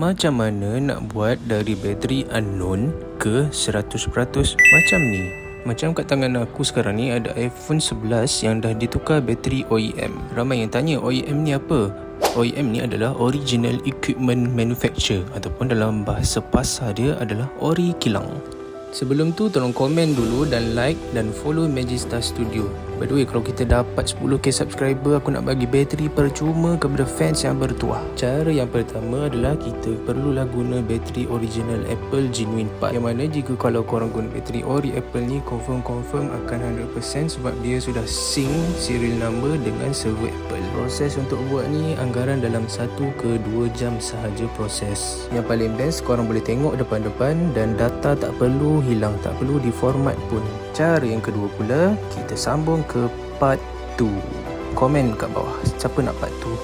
Macam mana nak buat dari bateri unknown ke 100% macam ni? Macam kat tangan aku sekarang ni ada iPhone 11 yang dah ditukar bateri OEM. Ramai yang tanya OEM ni apa? OEM ni adalah Original Equipment Manufacturer, ataupun dalam bahasa pasar dia adalah ori kilang. Sebelum tu tolong komen dulu dan like dan follow Magista Studio. By the way, kalau kita dapat 10k subscriber, aku nak bagi bateri percuma kepada fans yang bertuah. Cara yang pertama adalah kita perlulah guna bateri original Apple Genuine Part, yang mana jika kalau korang guna bateri ori Apple ni confirm akan 100% sebab dia sudah sync serial number dengan server Apple. Proses untuk buat ni anggaran dalam 1 ke 2 jam sahaja proses. Yang paling best korang boleh tengok depan-depan dan data tak perlu hilang, tak perlu diformat pun. Cara yang kedua pula, kita sambung ke part 2. Komen kat bawah siapa nak part 2.